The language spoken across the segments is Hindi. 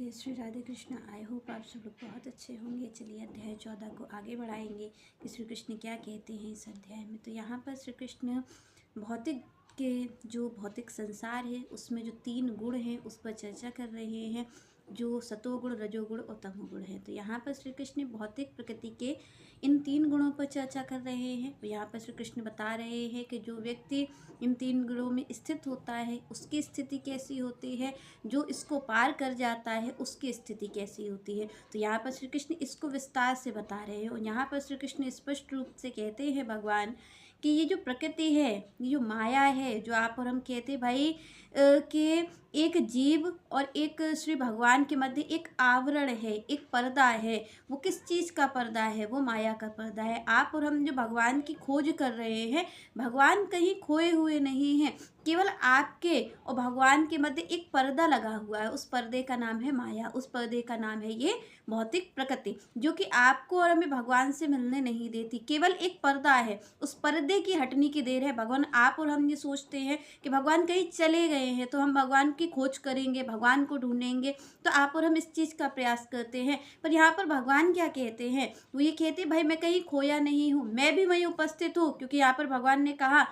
जय श्री राधे कृष्ण। आई होप आप सब लोग बहुत अच्छे होंगे। चलिए अध्याय 14 को आगे बढ़ाएंगे कि श्री कृष्ण क्या कहते हैं इस अध्याय में। तो यहाँ पर श्री कृष्ण भौतिक के जो भौतिक संसार है उसमें जो 3 गुण हैं उस पर चर्चा कर रहे हैं, जो सतोगुण, रजोगुण और तमोगुण है। तो यहाँ पर श्री कृष्ण भौतिक प्रकृति के इन 3 गुणों पर चर्चा कर रहे हैं। तो यहाँ पर श्री कृष्ण बता रहे हैं कि जो व्यक्ति इन 3 गुणों में स्थित होता है उसकी स्थिति कैसी होती है, जो इसको पार कर जाता है उसकी स्थिति कैसी होती है। तो यहाँ पर श्री कृष्ण इसको विस्तार से बता रहे हैं। और यहाँ पर श्री कृष्ण स्पष्ट रूप से कहते हैं भगवान कि ये जो प्रकृति है, ये जो माया है, जो आप और हम कहते हैं भाई कि एक जीव और एक श्री भगवान के मध्य एक आवरण है, एक पर्दा है। वो किस चीज़ का पर्दा है? वो माया का पर्दा है। आप और हम जो भगवान की खोज कर रहे हैं, भगवान कहीं खोए हुए नहीं हैं। केवल आपके और भगवान के मध्य एक पर्दा लगा हुआ है। उस पर्दे का नाम है माया, उस पर्दे का नाम है ये भौतिक प्रकृति, जो कि आपको और हमें भगवान से मिलने नहीं देती। केवल एक पर्दा है, उस पर्दे की हटने की देर है। भगवान, आप और हम ये सोचते हैं कि भगवान कहीं चले गए हैं तो हम भगवान की खोज करेंगे, भगवान को ढूंढेंगे। तो आप और हम इस चीज़ का प्रयास करते हैं। पर यहाँ पर भगवान क्या कहते हैं? वो ये कहते हैं भाई मैं कहीं खोया नहीं हूँ, मैं भी वहीं उपस्थित हूँ। क्योंकि यहाँ पर भगवान ने कहा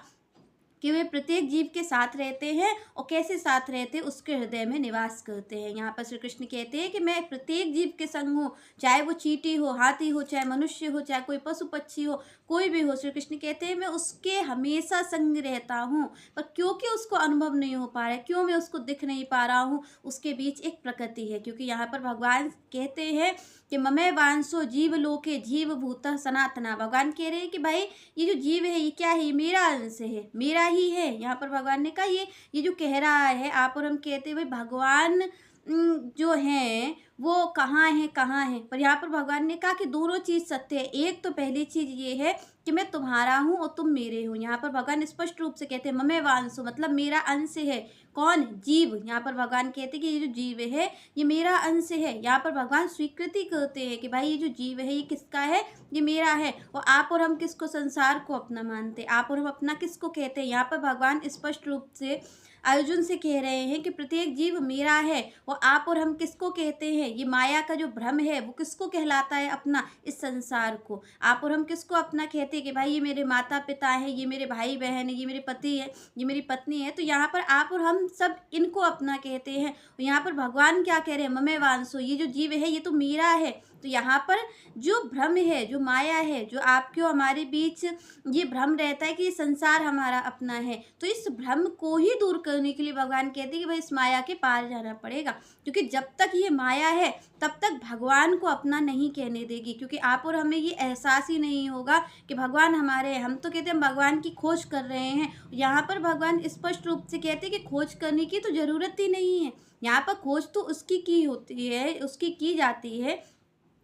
कि वे प्रत्येक जीव के साथ रहते हैं और कैसे साथ रहते हैं, उसके हृदय में निवास करते हैं। यहाँ पर श्री कृष्ण कहते हैं कि मैं प्रत्येक जीव के संग हूँ, चाहे वो चींटी हो, हाथी हो, चाहे मनुष्य हो, चाहे कोई पशु पक्षी हो, कोई भी हो। श्री कृष्ण कहते हैं मैं उसके हमेशा संग रहता हूँ। पर क्योंकि उसको अनुभव नहीं हो पा रहा है, क्यों मैं उसको दिख नहीं पा रहा हूँ, उसके बीच एक प्रकृति है। क्योंकि यहाँ पर भगवान कहते हैं कि ममे वांसो जीव लोके जीव भूतः सनातना। भगवान कह रहे हैं कि भाई ये जो जीव है ये क्या है? ये मेरा अंश है, मेरा ही है। यहाँ पर भगवान ने कहा ये जो कह रहा है, आप और हम कहते हैं भाई भगवान जो हैं वो कहाँ है, कहाँ है? पर यहाँ पर भगवान ने कहा कि दोनों चीज़ सत्य है। एक तो पहली चीज़ ये है कि मैं तुम्हारा हूँ और तुम मेरे हो। यहाँ पर भगवान स्पष्ट रूप से कहते हैं ममे वांसो, मतलब मेरा अंश है। कौन? जीव। यहाँ पर भगवान कहते हैं कि ये जो जीव है ये मेरा अंश है। यहाँ पर भगवान स्वीकृति करते हैं कि भाई ये जो जीव है ये किसका है? ये मेरा है। और आप और हम किसको? संसार को अपना मानते। आप और हम अपना किसको कहते हैं? यहाँ पर भगवान स्पष्ट रूप से अर्जुन से कह रहे हैं कि प्रत्येक जीव मेरा है। और आप और हम किसको कहते हैं? ये माया का जो भ्रम है वो किसको कहलाता है? अपना, इस संसार को। आप और हम किसको अपना कहते हैं कि भाई ये मेरे माता पिता है, ये मेरे भाई बहन है, ये मेरे पति है, ये मेरी पत्नी है। तो यहाँ पर आप और हम सब इनको अपना कहते हैं। और यहाँ पर भगवान क्या कह रहे हैं? ममे वांसो, ये जो जीव है ये तो मेरा है। तो यहाँ पर जो भ्रम है, जो माया है, जो आपके और हमारे बीच ये भ्रम रहता है कि ये संसार हमारा अपना है, तो इस भ्रम को ही दूर करने के लिए भगवान कहते हैं कि भाई इस माया के पार जाना पड़ेगा। क्योंकि जब तक ये माया है तब तक भगवान को अपना नहीं कहने देगी। क्योंकि आप और हमें ये एहसास ही नहीं होगा कि भगवान हमारे हैं। हम तो कहते हैं हम भगवान की खोज कर रहे हैं। यहाँ पर भगवान स्पष्ट रूप से कहते हैं कि खोज करने की तो ज़रूरत ही नहीं है। यहाँ पर खोज तो उसकी की होती है, उसकी की जाती है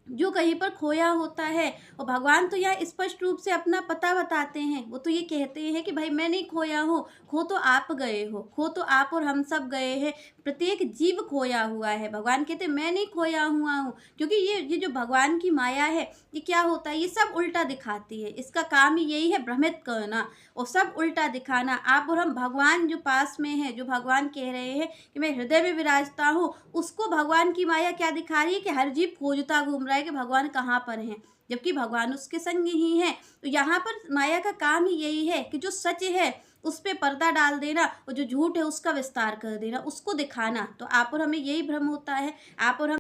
जो कहीं पर खोया होता है। और भगवान तो यहाँ स्पष्ट रूप से अपना पता बताते हैं। वो तो ये कहते हैं कि भाई मैं नहीं खोया हूँ, खो तो आप गए हो, खो तो आप और हम सब गए हैं। प्रत्येक जीव खोया हुआ है। भगवान कहते हैं मैं नहीं खोया हुआ हूँ। क्योंकि ये जो भगवान की माया है ये क्या होता है? ये सब उल्टा दिखाती है। इसका काम ही यही है, भ्रमित करना और सब उल्टा दिखाना। आप और हम भगवान जो पास में है, जो भगवान कह रहे हैं कि मैं हृदय में विराजता हूँ, उसको भगवान की माया क्या दिखा रही है? कि हर जीव खोजता घूम रहा है कि भगवान कहाँ पर हैं, जबकि भगवान उसके संग ही हैं। तो यहाँ पर माया का काम ही यही है कि जो सच है उस पे पर्दा डाल देना और जो झूठ है उसका विस्तार कर देना, उसको दिखाना। तो आप और हमें यही भ्रम होता है। आप और हम